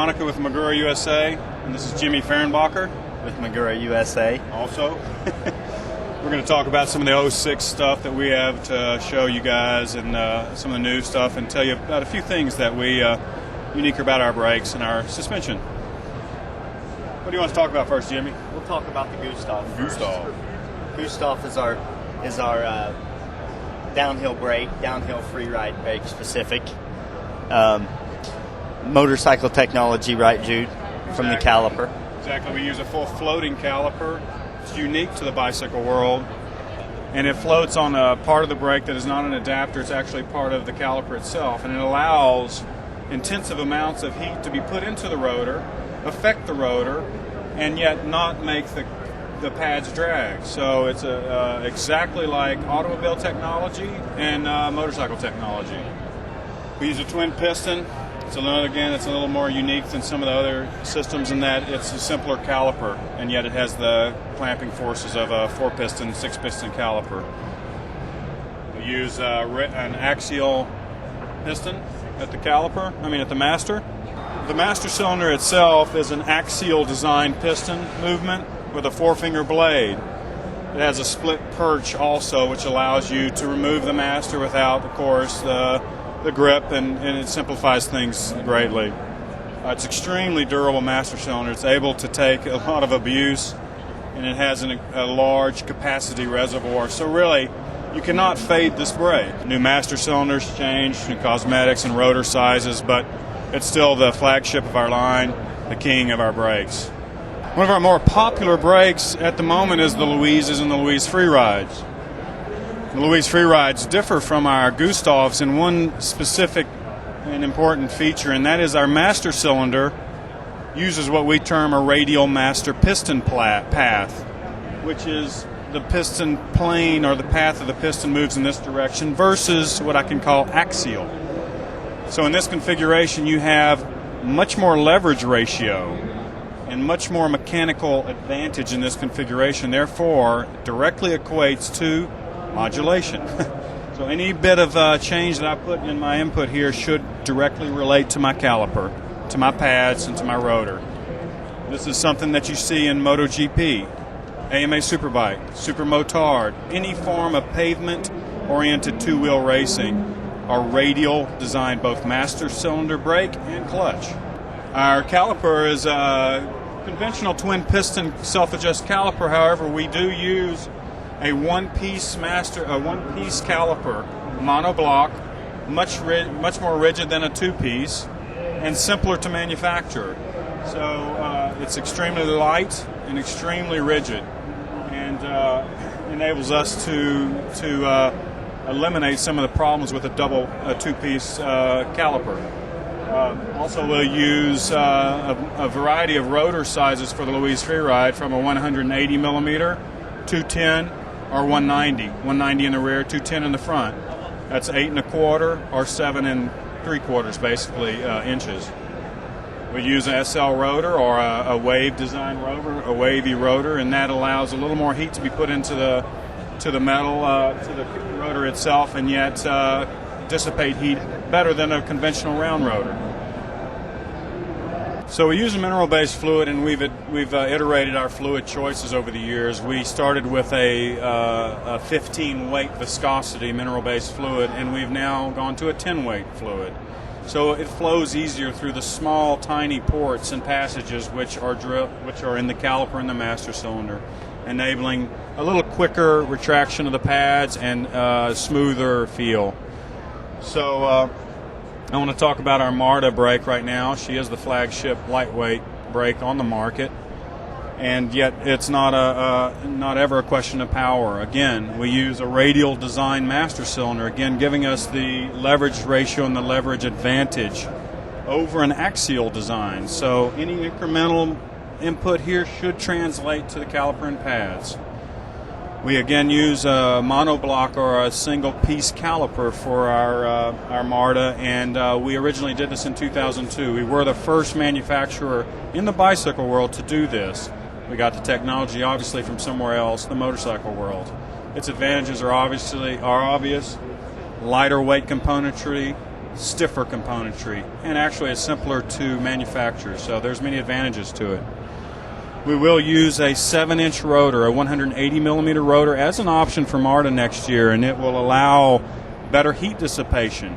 Monica with Magura USA, and this is Jimmy Fehrenbacher with Magura USA. Also, we're going to talk about some of the '06 stuff that we have to show you guys, and some of the new stuff, and tell you about a few things that we unique about our brakes and our suspension. What do you want to talk about first, Jimmy? We'll talk about the Gustav. Gustav is our downhill brake, downhill free ride brake specific. Motorcycle technology, right, Jude? From the caliper. Exactly. We use a full floating caliper. It's unique to the bicycle world, and it floats on a part of the brake that is not an adapter. It's actually part of the caliper itself, and it allows intensive amounts of heat to be put into the rotor, affect the rotor, and yet not make the pads drag. So it's exactly like automobile technology and motorcycle technology. We use a twin piston. It's a little more unique than some of the other systems in that it's a simpler caliper, and yet it has the clamping forces of a 4-piston, 6-piston caliper. We use an axial piston at the master. The master cylinder itself is an axial design piston movement with a 4-finger blade. It has a split perch also, which allows you to remove the master without, of course, the grip, and it simplifies things greatly. It's extremely durable master cylinder. It's able to take a lot of abuse, and it has a large capacity reservoir. So really, you cannot fade this brake. New master cylinders changed, new cosmetics and rotor sizes, but it's still the flagship of our line, the king of our brakes. One of our more popular brakes at the moment is the Louises and the Louise Freerides. The Louise Freerides differ from our Gustavs in one specific and important feature, and that is our master cylinder uses what we term a radial master piston path, which is the piston plane, or the path of the piston moves in this direction, versus what I can call axial. So in this configuration, you have much more leverage ratio and much more mechanical advantage in this configuration. Therefore, directly equates to modulation. So any bit of change that I put in my input here should directly relate to my caliper, to my pads, and to my rotor. This is something that you see in MotoGP, AMA Superbike, Supermotard, any form of pavement-oriented two-wheel racing are radial designed, both master cylinder brake and clutch. Our caliper is a conventional twin-piston self-adjust caliper. However, we do use a one-piece caliper, monoblock, much more rigid than a two-piece, and simpler to manufacture. So it's extremely light and extremely rigid, and enables us to eliminate some of the problems with a two-piece caliper. Also, we'll use a variety of rotor sizes for the Louise Freeride, from a 180 millimeter, 210, or 190. 190 in the rear, 210 in the front. That's 8 1/4 or 7 3/4, basically, inches. We use an SL rotor or a wave design rotor, a wavy rotor, and that allows a little more heat to be put into the metal, to the rotor itself, and yet dissipate heat better than a conventional round rotor. So we use a mineral-based fluid, and we've iterated our fluid choices over the years. We started with a 15-weight viscosity mineral-based fluid, and we've now gone to a 10-weight fluid. So it flows easier through the small, tiny ports and passages which are in the caliper and the master cylinder, enabling a little quicker retraction of the pads and smoother feel. So I want to talk about our Marta brake right now. She is the flagship lightweight brake on the market, and yet it's not ever a question of power. Again, we use a radial design master cylinder, again giving us the leverage ratio and the leverage advantage over an axial design. So any incremental input here should translate to the caliper and pads. We again use a monoblock or a single piece caliper for our Marta, and we originally did this in 2002. We were the first manufacturer in the bicycle world to do this. We got the technology obviously from somewhere else, the motorcycle world. Its advantages are obvious: lighter weight componentry, stiffer componentry, and actually it's simpler to manufacture, so there's many advantages to it. We will use a 7-inch rotor, a 180 millimeter rotor, as an option for MARTA next year, and it will allow better heat dissipation.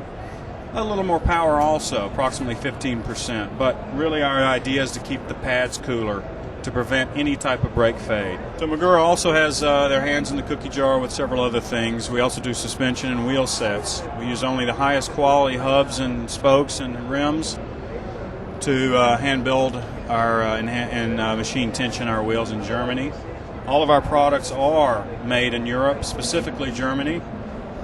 A little more power also, approximately 15%, but really our idea is to keep the pads cooler to prevent any type of brake fade. So Magura also has their hands in the cookie jar with several other things. We also do suspension and wheel sets. We use only the highest quality hubs and spokes and rims to hand build our and machine tension our wheels in Germany. All of our products are made in Europe, specifically Germany.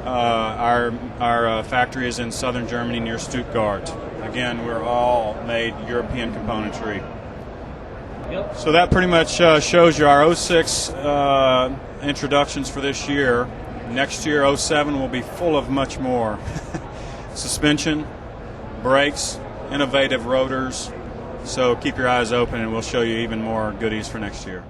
Our factory is in southern Germany near Stuttgart. Again, we're all made European componentry. Yep. So that pretty much shows you our 06 introductions for this year. Next year, 07 will be full of much more. Suspension, brakes, innovative rotors. So keep your eyes open and we'll show you even more goodies for next year.